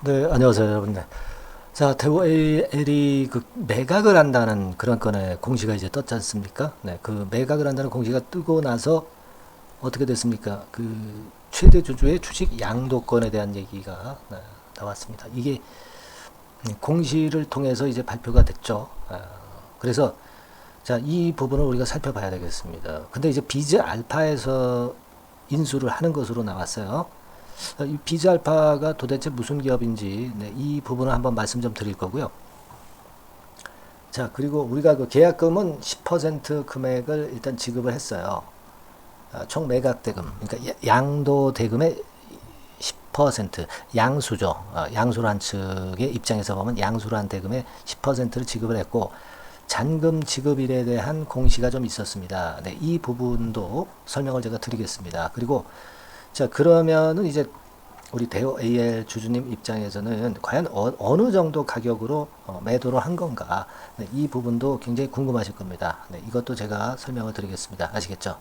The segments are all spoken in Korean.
네, 안녕하세요, 여러분. 네. 자, 대우 AL이 그 매각을 한다는 그런 건에 공시가 이제 떴지 않습니까? 네, 그 매각을 한다는 공시가 뜨고 나서 어떻게 됐습니까? 그 최대 주주의 주식 양도권에 대한 얘기가 나왔습니다. 이게 공시를 통해서 이제 발표가 됐죠. 그래서 자, 이 부분을 우리가 살펴봐야 되겠습니다. 근데 이제 비즈 알파에서 인수를 하는 것으로 나왔어요. 이 비즈 알파가 도대체 무슨 기업인지 이 부분을 한번 말씀 좀 드릴 거고요. 자, 그리고 우리가 그 계약금은 10% 금액을 일단 지급을 했어요. 총 매각 대금, 그러니까 양도 대금의 10% 양수죠. 양수란 측의 입장에서 보면 양수란 대금의 10%를 지급을 했고 잔금 지급일에 대한 공시가 좀 있었습니다. 네, 이 부분도 설명을 제가 드리겠습니다. 그리고 자, 그러면은 이제 우리 대우 AL 주주님 입장에서는 과연 어느 정도 가격으로 매도를 한 건가? 네, 이 부분도 굉장히 궁금하실 겁니다. 네, 이것도 제가 설명을 드리겠습니다. 아시겠죠?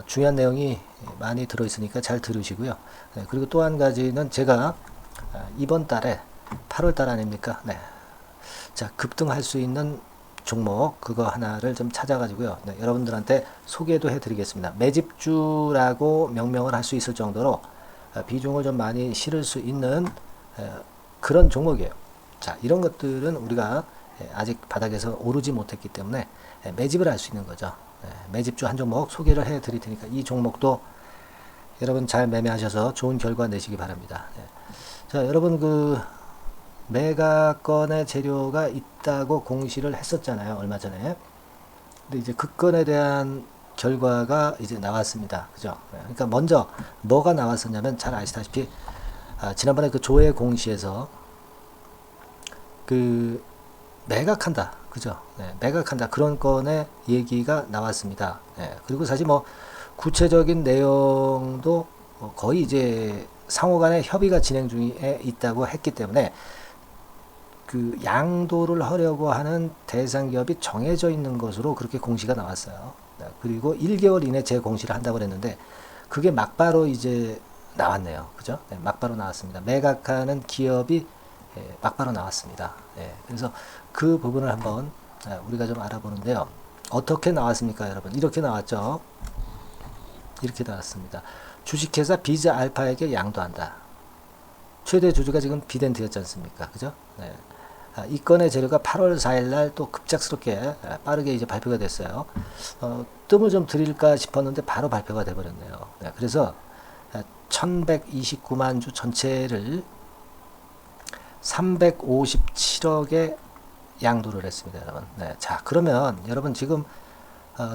중요한 내용이 많이 들어있으니까 잘 들으시고요. 네, 그리고 또 한 가지는 제가 이번 달에 8월 달 아닙니까? 네. 자, 급등할 수 있는 종목 그거 하나를 좀 찾아가지고요. 네, 여러분들한테 소개도 해드리겠습니다. 매집주라고 명명을 할 수 있을 정도로 비중을 좀 많이 실을 수 있는 그런 종목이에요. 자, 이런 것들은 우리가 아직 바닥에서 오르지 못했기 때문에 매집을 할 수 있는 거죠. 매집주 한 종목 소개를 해드릴 테니까 이 종목도 여러분 잘 매매하셔서 좋은 결과 내시기 바랍니다. 자, 여러분 그 매각건의 재료가 있다고 공시를 했었잖아요, 얼마 전에. 근데 이제 그 건에 대한 결과가 이제 나왔습니다. 그죠? 그러니까 먼저 뭐가 나왔었냐면 잘 아시다시피 지난번에 그 조회 공시에서 그 매각한다. 그죠? 네, 매각한다. 그런 건의 얘기가 나왔습니다. 네, 그리고 사실 뭐 구체적인 내용도 거의 이제 상호 간의 협의가 진행 중에 있다고 했기 때문에 그 양도를 하려고 하는 대상 기업이 정해져 있는 것으로 그렇게 공시가 나왔어요. 그리고 1개월 이내 재공시를 한다고 그랬는데 그게 막바로 이제 나왔네요. 그죠? 네, 막바로 나왔습니다. 매각하는 기업이 막바로 나왔습니다. 그래서 그 부분을 한번 우리가 좀 알아보는데요. 어떻게 나왔습니까, 여러분? 이렇게 나왔죠. 이렇게 나왔습니다. 주식회사 비즈 알파에게 양도한다. 최대 주주가 지금 비덴트였지 않습니까? 그죠? 네. 이 건의 재료가 8월 4일 날 또 급작스럽게 빠르게 이제 발표가 됐어요. 뜸을 좀 드릴까 싶었는데 바로 발표가 돼버렸네요. 네, 그래서 1129만 주 전체를 357억에 양도를 했습니다, 여러분. 네, 자, 그러면 여러분 지금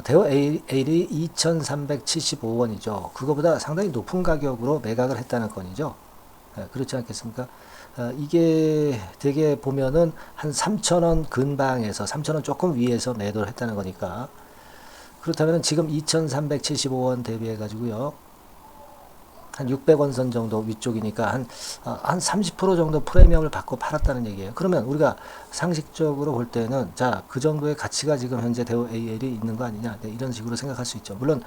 대우 A이 2375원이죠. 그거보다 상당히 높은 가격으로 매각을 했다는 건이죠. 그렇지 않겠습니까? 이게 되게 보면은 한 3,000원 근방에서 3,000원 조금 위에서 매도를 했다는 거니까 그렇다면 지금 2,375원 대비해 가지고요. 한 600원 선 정도 위쪽이니까 한 30% 정도 프리미엄을 받고 팔았다는 얘기예요. 그러면 우리가 상식적으로 볼 때는 자, 그 정도의 가치가 지금 현재 대우 AL이 있는 거 아니냐. 네, 이런 식으로 생각할 수 있죠. 물론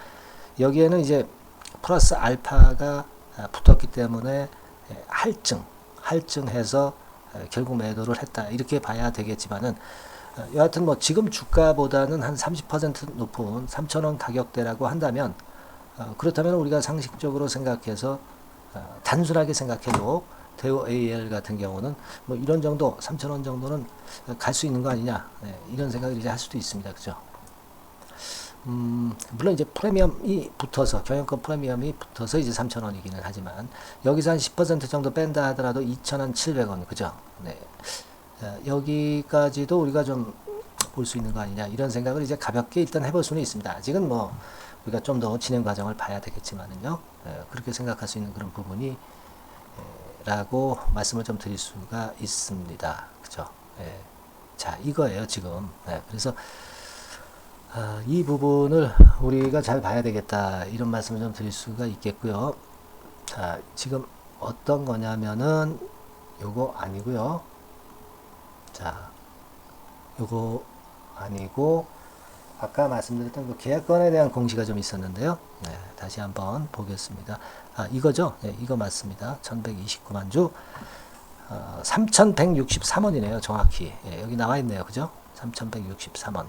여기에는 이제 플러스 알파가 붙었기 때문에 할증해서 결국 매도를 했다. 이렇게 봐야 되겠지만은 여하튼 뭐 지금 주가보다는 한 30% 높은 3,000원 가격대라고 한다면 그렇다면 우리가 상식적으로 생각해서 단순하게 생각해도 대우 AL 같은 경우는 뭐 이런 정도 3,000원 정도는 갈 수 있는 거 아니냐. 이런 생각을 이제 할 수도 있습니다. 그죠? 물론 이제 프리미엄이 붙어서 경영권 프리미엄이 붙어서 이제 3,000원이기는 하지만 여기서 한 10% 정도 뺀다 하더라도 2,700원 그죠? 네. 여기까지도 우리가 좀 볼 수 있는 거 아니냐 이런 생각을 이제 가볍게 일단 해볼 수는 있습니다. 아직은 뭐 우리가 좀 더 진행 과정을 봐야 되겠지만은요. 그렇게 생각할 수 있는 그런 부분이 라고 말씀을 좀 드릴 수가 있습니다. 그죠? 자, 이거예요 지금. 그래서 이 부분을 우리가 잘 봐야 되겠다 이런 말씀을 좀 드릴 수가 있겠고요. 자, 지금 어떤 거냐면은 요거 아니고요. 자, 요거 아니고 아까 말씀드렸던 그 계약건에 대한 공시가 좀 있었는데요. 다시 한번 보겠습니다. 이거죠? 이거 맞습니다. 1129만 주. 3,163원이네요. 정확히. 예, 여기 나와 있네요. 그죠? 3,163원.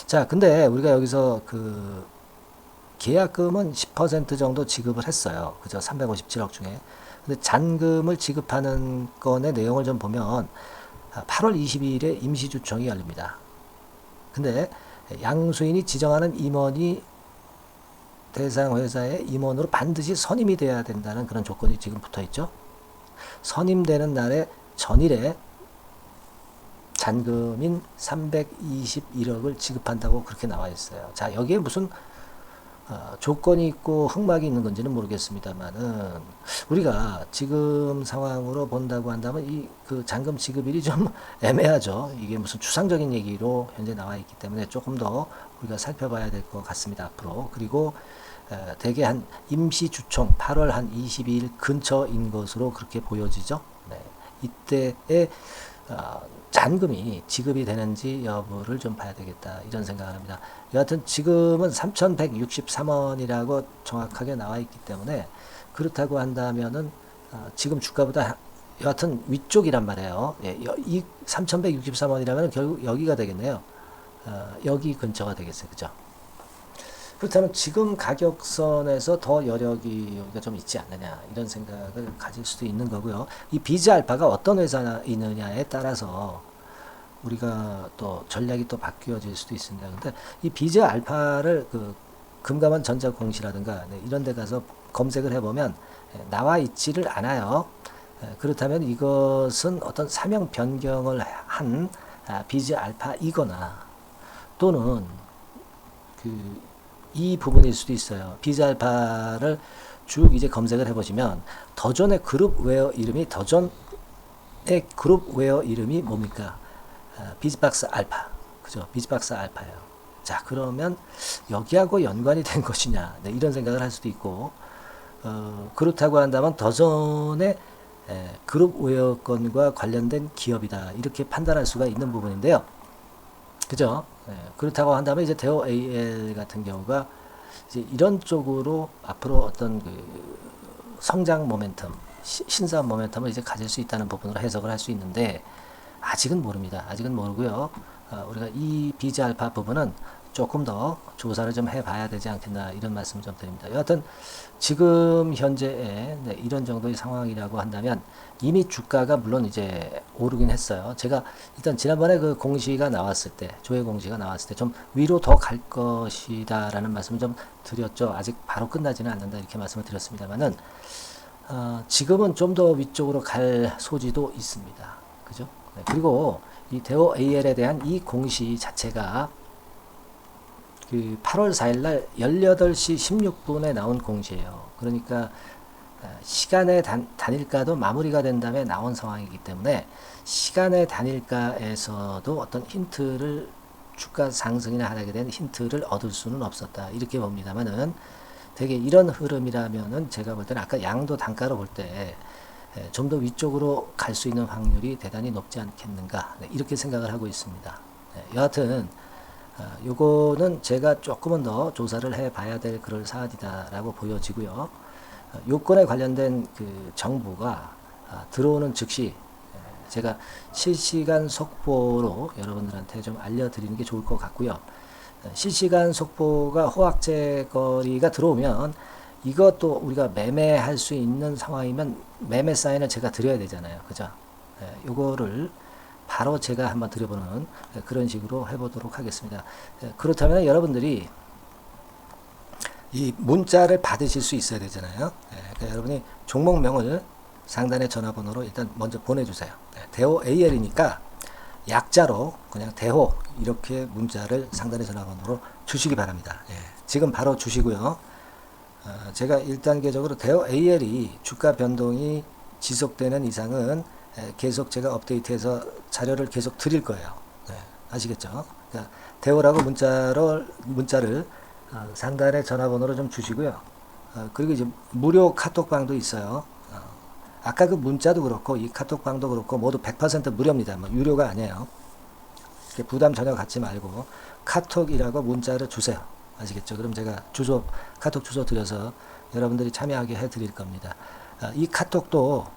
자, 근데 우리가 여기서 그 계약금은 10% 정도 지급을 했어요. 그죠? 357억 중에. 근데 잔금을 지급하는 건의 내용을 좀 보면 8월 22일에 임시주총이 열립니다. 근데 양수인이 지정하는 임원이 대상 회사의 임원으로 반드시 선임이 돼야 된다는 그런 조건이 지금 붙어 있죠. 선임되는 날에 전일에 잔금인 321억을 지급한다고 그렇게 나와 있어요. 자, 여기에 무슨 조건이 있고 흑막이 있는 건지는 모르겠습니다만은 우리가 지금 상황으로 본다고 한다면 이 그 잔금 지급일이 좀 애매하죠. 이게 무슨 추상적인 얘기로 현재 나와 있기 때문에 조금 더 우리가 살펴봐야 될 것 같습니다. 앞으로. 그리고 대개 한 임시주총 8월 한 22일 근처인 것으로 그렇게 보여지죠. 네. 이때에 잔금이 지급이 되는지 여부를 좀 봐야 되겠다 이런 생각을 합니다. 여하튼 지금은 3,163원이라고 정확하게 나와 있기 때문에 그렇다고 한다면은 지금 주가보다 여하튼 위쪽이란 말이에요. 예, 이 3,163원이라면 결국 여기가 되겠네요. 여기 근처가 되겠어요. 그죠? 그렇다면 지금 가격선에서 더 여력이 여기가 좀 있지 않느냐 이런 생각을 가질 수도 있는 거고요. 이 비즈 알파가 어떤 회사이느냐에 따라서 우리가 또 전략이 또 바뀌어질 수도 있습니다. 근데 이 비즈 알파를 그 금감원 전자공시라든가 이런 데 가서 검색을 해보면 나와 있지를 않아요. 그렇다면 이것은 어떤 사명 변경을 한 비즈 알파이거나 또는 이 부분일 수도 있어요. 비즈 알파를 쭉 이제 검색을 해보시면 더존의 그룹웨어 이름이 더존의 그룹웨어 이름이 뭡니까? 비즈박스 알파. 그죠? 비즈박스 알파예요. 자, 그러면 여기하고 연관이 된 것이냐? 네, 이런 생각을 할 수도 있고, 그렇다고 한다면 더존의 그룹웨어건과 관련된 기업이다. 이렇게 판단할 수가 있는 부분인데요. 그죠? 그렇다고 한다면 이제 대호 AL 같은 경우가 이제 이런 쪽으로 앞으로 어떤 그 성장 모멘텀, 신사업 모멘텀을 이제 가질 수 있다는 부분으로 해석을 할 수 있는데 아직은 모릅니다. 아직은 모르고요. 우리가 이 비즈 알파 부분은 조금 더 조사를 좀 해봐야 되지 않겠나 이런 말씀을 좀 드립니다. 여하튼 지금 현재의 이런 정도의 상황이라고 한다면 이미 주가가 물론 이제 오르긴 했어요. 제가 일단 지난번에 그 공시가 나왔을 때 조회 공시가 나왔을 때 좀 위로 더 갈 것이다라는 말씀을 좀 드렸죠. 아직 바로 끝나지는 않는다 이렇게 말씀을 드렸습니다만은 지금은 좀 더 위쪽으로 갈 소지도 있습니다. 그죠? 네, 그리고 이 대호 AL에 대한 이 공시 자체가 그 8월 4일 날 18시 16분에 나온 공시예요. 그러니까 시간의 단일가도 마무리가 된 다음에 나온 상황이기 때문에 시간의 단일가에서도 어떤 힌트를 주가 상승이나 하락에 대한 힌트를 얻을 수는 없었다. 이렇게 봅니다만은 되게 이런 흐름이라면은 제가 볼 때는 아까 양도 단가로 볼 때 좀 더 위쪽으로 갈 수 있는 확률이 대단히 높지 않겠는가. 네, 이렇게 생각을 하고 있습니다. 네, 여하튼 요거는 제가 조금은 더 조사를 해봐야 될 그럴 사안이다라고 보여지고요. 요건에 관련된 그 정보가 들어오는 즉시 제가 실시간 속보로 여러분들한테 좀 알려드리는 게 좋을 것 같고요. 실시간 속보가 호황제 거리가 들어오면 이것도 우리가 매매할 수 있는 상황이면 매매 사인을 제가 드려야 되잖아요. 그죠? 요거를 바로 제가 한번 드려보는 그런 식으로 해보도록 하겠습니다. 그렇다면 여러분들이 이 문자를 받으실 수 있어야 되잖아요. 그러니까 여러분이 종목명을 상단의 전화번호로 일단 먼저 보내주세요. 대호 AL이니까 약자로 그냥 대호 이렇게 문자를 상단의 전화번호로 주시기 바랍니다. 지금 바로 주시고요. 제가 1단계적으로 대호 AL이 주가 변동이 지속되는 이상은 계속 제가 업데이트해서 자료를 계속 드릴 거예요. 아시겠죠? 그러니까 대호라고 문자를 상단의 전화번호로 좀 주시고요. 그리고 이제 무료 카톡방도 있어요. 아까 그 문자도 그렇고 이 카톡방도 그렇고 모두 100% 무료입니다. 뭐 유료가 아니에요. 부담 전혀 갖지 말고 카톡이라고 문자를 주세요. 아시겠죠? 그럼 제가 카톡 주소 드려서 여러분들이 참여하게 해드릴 겁니다. 이 카톡도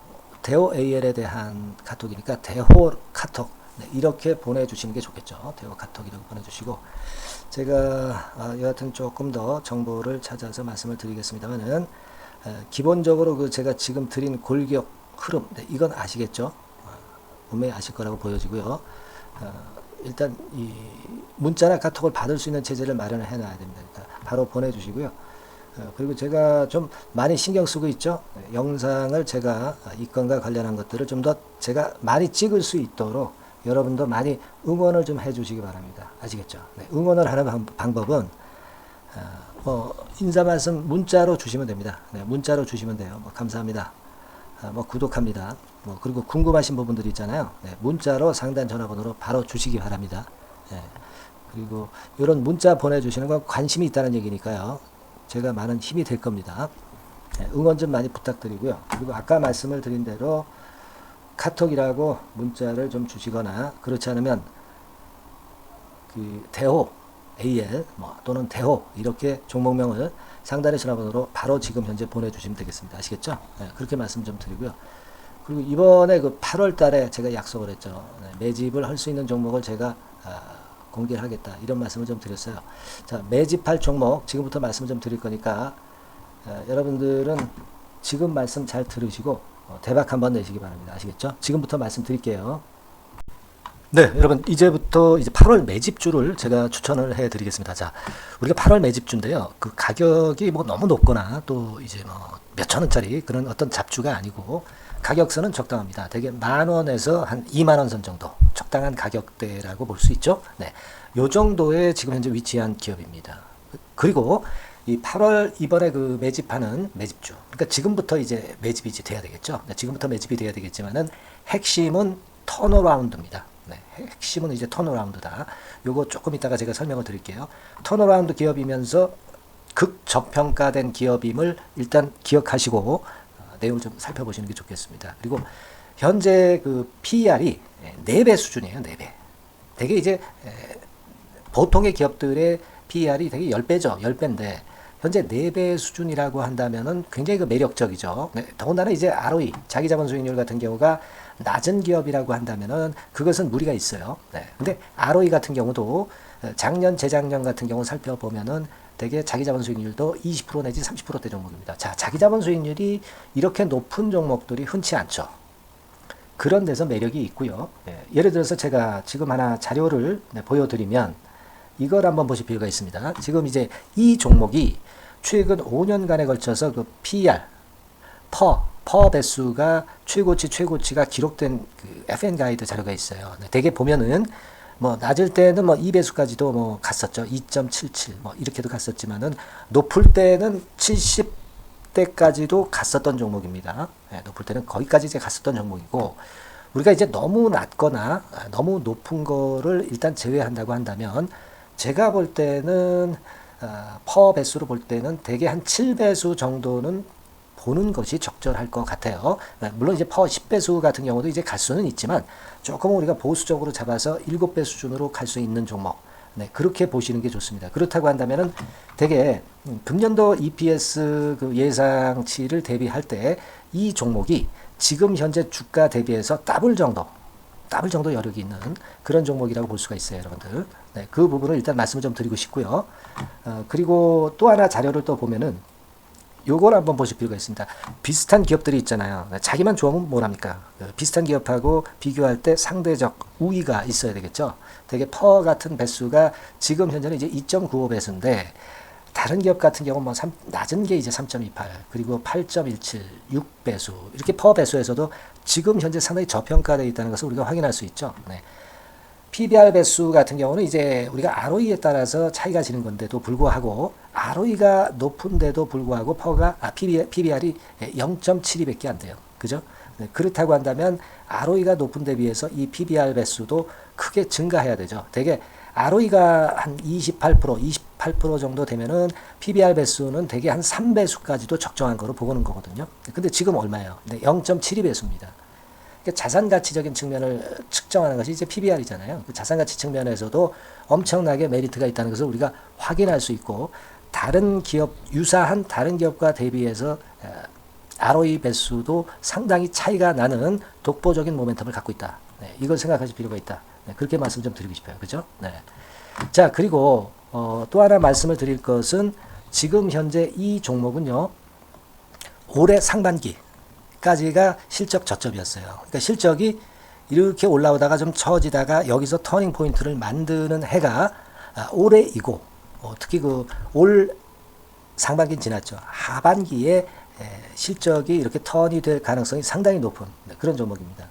대호 AL에 대한 카톡이니까 대호 카톡, 네, 이렇게 보내주시는 게 좋겠죠. 대호 카톡 이렇게 보내주시고, 제가 여하튼 조금 더 정보를 찾아서 말씀을 드리겠습니다만은, 기본적으로 그 제가 지금 드린 골격 흐름, 네, 이건 아시겠죠? 분명히 아실 거라고 보여지고요. 일단 이 문자나 카톡을 받을 수 있는 체제를 마련을 해놔야 됩니다. 그러니까 바로 보내주시고요. 그리고 제가 좀 많이 신경 쓰고 있죠. 영상을 제가 이 건과 관련한 것들을 좀 더 제가 많이 찍을 수 있도록 여러분도 많이 응원을 좀 해주시기 바랍니다. 아시겠죠? 네, 응원을 하는 방법은 인사 말씀 문자로 주시면 됩니다. 네, 문자로 주시면 돼요. 감사합니다. 구독합니다. 그리고 궁금하신 부분들이 있잖아요. 네, 문자로 상단 전화번호로 바로 주시기 바랍니다. 네, 그리고 이런 문자 보내주시는 건 관심이 있다는 얘기니까요. 제가 많은 힘이 될 겁니다. 네, 응원 좀 많이 부탁드리고요. 그리고 아까 말씀을 드린 대로 카톡이라고 문자를 좀 주시거나, 그렇지 않으면 그 대호 AL 또는 대호 이렇게 종목명을 상단의 전화번호로 바로 지금 현재 보내주시면 되겠습니다. 아시겠죠? 네, 그렇게 말씀 좀 드리고요. 그리고 이번에 그 8월 달에 제가 약속을 했죠. 네, 매집을 할 수 있는 종목을 제가 공개를 하겠다, 이런 말씀을 좀 드렸어요. 자, 매집할 종목 지금부터 말씀을 좀 드릴 거니까 여러분들은 지금 말씀 잘 들으시고 대박 한번 내시기 바랍니다. 아시겠죠? 지금부터 말씀드릴게요. 네, 여러분 이제부터 이제 8월 매집주를 제가 추천을 해드리겠습니다. 자, 우리가 8월 매집주인데요. 그 가격이 너무 높거나 또 이제 몇천 원짜리 그런 어떤 잡주가 아니고, 가격선은 적당합니다. 대개 10,000원에서 한 20,000원 선 정도 적당한 가격대라고 볼 수 있죠. 네, 요 정도에 지금 현재 위치한 기업입니다. 그리고 이 8월 이번에 그 매집하는 매집주, 그러니까 지금부터 이제 매집이 이제 돼야 되겠죠. 네, 지금부터 매집이 돼야 되겠지만은 핵심은 턴어라운드입니다. 네, 핵심은 이제 턴어라운드다. 요거 조금 이따가 제가 설명을 드릴게요. 턴어라운드 기업이면서 극저평가된 기업임을 일단 기억하시고 내용을 좀 살펴보시는 게 좋겠습니다. 그리고 현재 그 PER이 4배 수준이에요. 4배. 되게 이제 보통의 기업들의 PER이 되게 10배죠. 10배인데 현재 4배 수준이라고 한다면은 굉장히 그 매력적이죠. 네, 더군다나 이제 ROE, 자기자본 수익률 같은 경우가 낮은 기업이라고 한다면은 그것은 무리가 있어요. 네. 근데 ROE 같은 경우도 작년, 재작년 같은 경우 살펴보면은 되게 자기자본 수익률도 20% 내지 30%대 종목입니다. 자, 자기자본 수익률이 이렇게 높은 종목들이 흔치 않죠. 그런 데서 매력이 있고요. 예를 들어서 제가 지금 하나 자료를 보여드리면 이걸 한번 보실 필요가 있습니다. 지금 이제 이 종목이 최근 5년간에 걸쳐서 그 PER, 퍼 배수가 최고치가 기록된 그 FN 가이드 자료가 있어요. 대개 보면은 낮을 때는 2배수까지도 갔었죠. 2.77 이렇게도 갔었지만은 높을 때는 70대까지도 갔었던 종목입니다. 높을 때는 거기까지 이제 갔었던 종목이고, 우리가 이제 너무 낮거나 너무 높은 거를 일단 제외한다고 한다면 제가 볼 때는 퍼 배수로 볼 때는 대개 한 7배수 정도는 보는 것이 적절할 것 같아요. 물론 이제 퍼 10배수 같은 경우도 이제 갈 수는 있지만 조금 우리가 보수적으로 잡아서 7배 수준으로 갈 수 있는 종목. 네, 그렇게 보시는 게 좋습니다. 그렇다고 한다면은 되게 금년도 EPS 그 예상치를 대비할 때 이 종목이 지금 현재 주가 대비해서 더블 정도 여력이 있는 그런 종목이라고 볼 수가 있어요, 여러분들. 네, 그 부분을 일단 말씀을 좀 드리고 싶고요. 그리고 또 하나 자료를 또 보면은 요걸 한번 보실 필요가 있습니다. 비슷한 기업들이 있잖아요. 자기만 좋으면 뭐랍니까? 비슷한 기업하고 비교할 때 상대적 우위가 있어야 되겠죠. 되게 퍼 같은 배수가 지금 현재는 이제 2.95배수인데 다른 기업 같은 경우는 낮은 게 이제 3.28, 그리고 8.17, 6배수 이렇게 퍼 배수에서도 지금 현재 상당히 저평가되어 있다는 것을 우리가 확인할 수 있죠. 네. PBR 배수 같은 경우는 이제 우리가 ROE에 따라서 차이가 지는 건데도 불구하고 ROE가 높은데도 불구하고 PBR이 0.72밖에 안 돼요. 그죠? 네, 그렇다고 한다면 ROE가 높은 데 비해서 이 PBR 배수도 크게 증가해야 되죠. 되게 ROE가 한 28% 정도 되면은 PBR 배수는 되게 한 3배수까지도 적정한 거로 보고는 거거든요. 근데 지금 얼마예요? 네, 0.72배수입니다. 자산 가치적인 측면을 측정하는 것이 이제 PBR이잖아요. 그 자산 가치 측면에서도 엄청나게 메리트가 있다는 것을 우리가 확인할 수 있고, 다른 기업, 유사한 다른 기업과 대비해서 ROE 배수도 상당히 차이가 나는 독보적인 모멘텀을 갖고 있다. 네, 이걸 생각하실 필요가 있다. 네, 그렇게 말씀 좀 드리고 싶어요. 그죠? 네. 자, 그리고 또 하나 말씀을 드릴 것은 지금 현재 이 종목은요. 올해 상반기까지가 실적 저점이었어요. 그러니까 실적이 이렇게 올라오다가 좀 처지다가 여기서 터닝 포인트를 만드는 해가 올해이고 특히 그 올 상반기는 지났죠. 하반기에 실적이 이렇게 턴이 될 가능성이 상당히 높은 그런 종목입니다.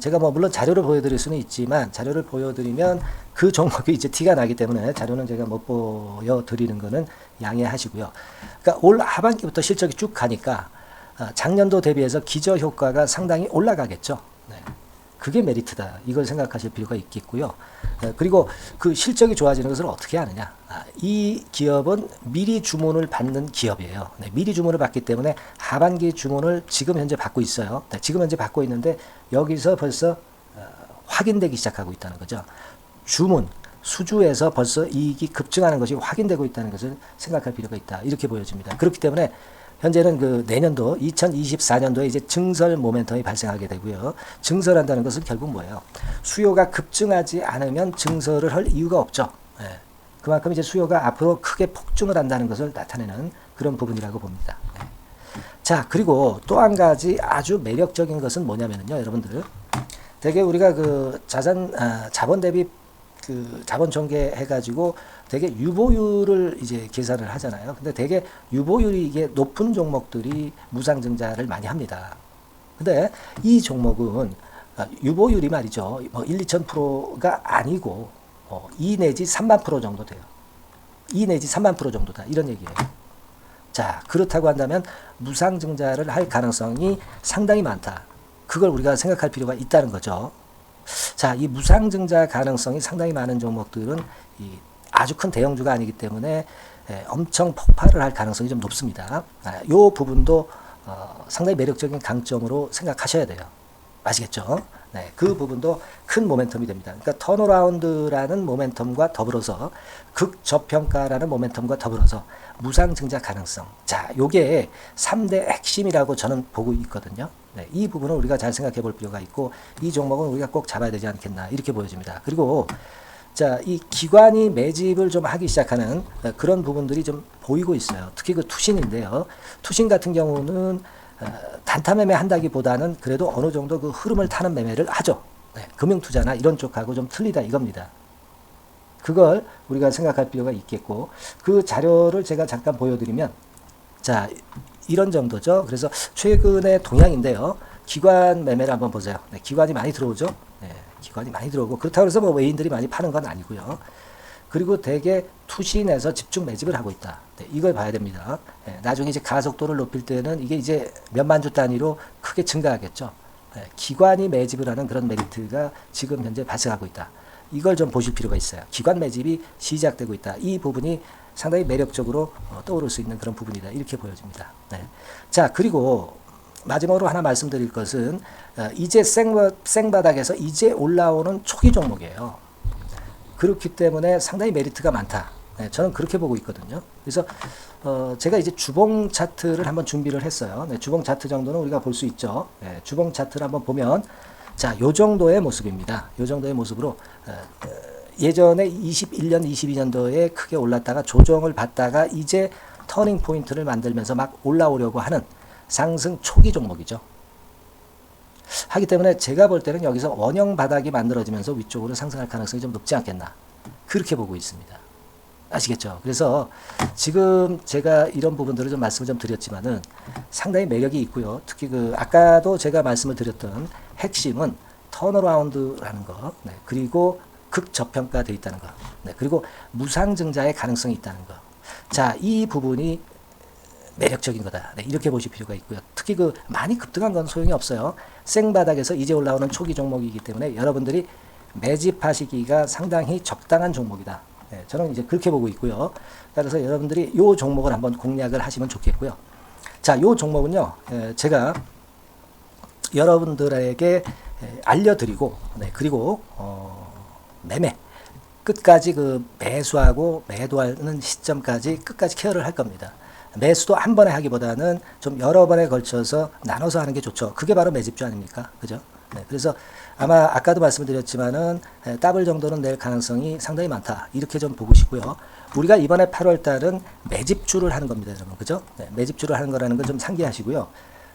제가 뭐 물론 자료를 보여드릴 수는 있지만 자료를 보여드리면 그 종목이 이제 티가 나기 때문에 자료는 제가 못 보여드리는 거는 양해하시고요. 그러니까 올 하반기부터 실적이 쭉 가니까 작년도 대비해서 기저 효과가 상당히 올라가겠죠. 네. 그게 메리트다. 이걸 생각하실 필요가 있겠고요. 그리고 그 실적이 좋아지는 것을 어떻게 하느냐. 이 기업은 미리 주문을 받는 기업이에요. 네, 미리 주문을 받기 때문에 하반기 주문을 지금 현재 받고 있어요. 네, 지금 현재 받고 있는데 여기서 벌써 확인되기 시작하고 있다는 거죠. 주문, 수주에서 벌써 이익이 급증하는 것이 확인되고 있다는 것을 생각할 필요가 있다. 이렇게 보여집니다. 그렇기 때문에 현재는 그 내년도 2024년도에 이제 증설 모멘텀이 발생하게 되고요. 증설한다는 것은 결국 뭐예요? 수요가 급증하지 않으면 증설을 할 이유가 없죠. 예. 그만큼 이제 수요가 앞으로 크게 폭증을 한다는 것을 나타내는 그런 부분이라고 봅니다. 예. 자, 그리고 또 한 가지 아주 매력적인 것은 뭐냐면요, 여러분들. 되게 우리가 그 자본 대비 그 자본 전개해가지고 되게 유보율을 이제 계산을 하잖아요. 근데 되게 유보율이 이게 높은 종목들이 무상증자를 많이 합니다. 근데 이 종목은 유보율이 말이죠. 뭐 1, 2,000%가 아니고 2 내지 3만 프로 정도 돼요. 2 내지 3만 프로 정도다. 이런 얘기예요. 자, 그렇다고 한다면 무상증자를 할 가능성이 상당히 많다. 그걸 우리가 생각할 필요가 있다는 거죠. 자, 이 무상증자 가능성이 상당히 많은 종목들은 아주 큰 대형주가 아니기 때문에 엄청 폭발을 할 가능성이 좀 높습니다. 이 부분도 상당히 매력적인 강점으로 생각하셔야 돼요. 아시겠죠? 네, 그 부분도 큰 모멘텀이 됩니다. 그러니까 턴어라운드라는 모멘텀과 더불어서 극저평가라는 모멘텀과 더불어서 무상증자 가능성. 자, 요게 3대 핵심이라고 저는 보고 있거든요. 네, 이 부분을 우리가 잘 생각해 볼 필요가 있고 이 종목은 우리가 꼭 잡아야 되지 않겠나 이렇게 보여집니다. 그리고 자, 이 기관이 매집을 좀 하기 시작하는 그런 부분들이 좀 보이고 있어요. 특히 그 투신인데요. 투신 같은 경우는 단타 매매 한다기보다는 그래도 어느 정도 그 흐름을 타는 매매를 하죠. 네, 금융투자나 이런 쪽하고 좀 틀리다 이겁니다. 그걸 우리가 생각할 필요가 있겠고 그 자료를 제가 잠깐 보여드리면 자, 이런 정도죠. 그래서 최근의 동향인데요. 기관 매매를 한번 보세요. 네, 기관이 많이 들어오죠. 네, 기관이 많이 들어오고 그렇다고 해서 뭐 외인들이 많이 파는 건 아니고요. 그리고 대개 투신에서 집중 매집을 하고 있다. 네, 이걸 봐야 됩니다. 네, 나중에 이제 가속도를 높일 때는 이게 이제 몇만 주 단위로 크게 증가하겠죠. 네, 기관이 매집을 하는 그런 메리트가 지금 현재 발생하고 있다. 이걸 좀 보실 필요가 있어요. 기관 매집이 시작되고 있다. 이 부분이 상당히 매력적으로 떠오를 수 있는 그런 부분이다. 이렇게 보여집니다. 네. 자, 그리고 마지막으로 하나 말씀드릴 것은 이제 생바닥에서 이제 올라오는 초기 종목이에요. 그렇기 때문에 상당히 메리트가 많다. 네, 저는 그렇게 보고 있거든요. 그래서 제가 이제 주봉 차트를 한번 준비를 했어요. 네, 주봉 차트 정도는 우리가 볼 수 있죠. 네, 주봉 차트를 한번 보면 자, 요 정도의 모습입니다. 요 정도의 모습으로 예전에 21년, 22년도에 크게 올랐다가 조정을 받다가 이제 터닝 포인트를 만들면서 막 올라오려고 하는 상승 초기 종목이죠. 하기 때문에 제가 볼 때는 여기서 원형 바닥이 만들어지면서 위쪽으로 상승할 가능성이 좀 높지 않겠나. 그렇게 보고 있습니다. 아시겠죠? 그래서 지금 제가 이런 부분들을 좀 말씀을 좀 드렸지만은 상당히 매력이 있고요. 특히 그 아까도 제가 말씀을 드렸던 핵심은 턴어라운드라는 거, 네, 그리고 극저평가되어 있다는 거, 네, 그리고 무상증자의 가능성이 있다는 거. 자, 이 부분이 매력적인 거다. 네, 이렇게 보실 필요가 있고요. 특히 그 많이 급등한 건 소용이 없어요. 생바닥에서 이제 올라오는 초기 종목이기 때문에 여러분들이 매집하시기가 상당히 적당한 종목이다. 네, 저는 이제 그렇게 보고 있고요. 따라서 여러분들이 이 종목을 한번 공략을 하시면 좋겠고요. 자, 이 종목은요, 제가 여러분들에게 알려드리고, 네, 그리고 매매 끝까지 그 매수하고 매도하는 시점까지 끝까지 케어를 할 겁니다. 매수도 한 번에 하기보다는 좀 여러 번에 걸쳐서 나눠서 하는 게 좋죠. 그게 바로 매집주 아닙니까? 그죠? 네, 그래서 아마 아까도 말씀드렸지만은 더블 정도는 낼 가능성이 상당히 많다. 이렇게 좀 보시고요. 우리가 이번에 8월 달은 매집주를 하는 겁니다, 여러분. 그죠? 네, 매집주를 하는 거라는 걸 좀 상기하시고요.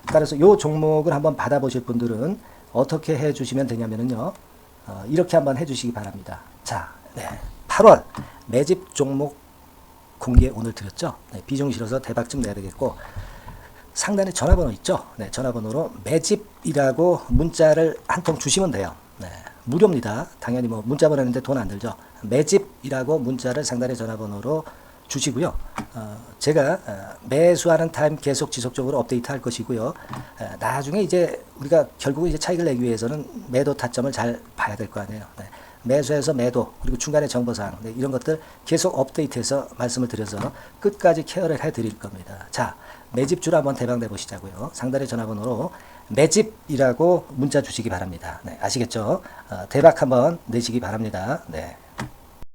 따라서 이 종목을 한번 받아보실 분들은 어떻게 해 주시면 되냐면요. 이렇게 한번 해 주시기 바랍니다. 자, 네, 8월 매집 종목 공개 오늘 드렸죠. 네, 비중 실어서 대박 좀 내야 되겠고, 상단에 전화번호 있죠. 네, 전화번호로 매집이라고 문자를 한 통 주시면 돼요. 네, 무료입니다. 당연히 뭐 문자 보내는데 돈 안 들죠. 매집이라고 문자를 상단의 전화번호로 주시고요. 제가 매수하는 타임 계속 지속적으로 업데이트 할 것이고요. 나중에 이제 우리가 결국 이제 차익을 내기 위해서는 매도 타점을 잘 봐야 될 거 아니에요. 네. 매수해서 매도, 그리고 중간에 정보사항, 네, 이런 것들 계속 업데이트해서 말씀을 드려서 끝까지 케어를 해드릴 겁니다. 자, 매집주를 한번 대박 내보시자고요. 상단의 전화번호로 매집이라고 문자 주시기 바랍니다. 네, 아시겠죠? 대박 한번 내시기 바랍니다. 네.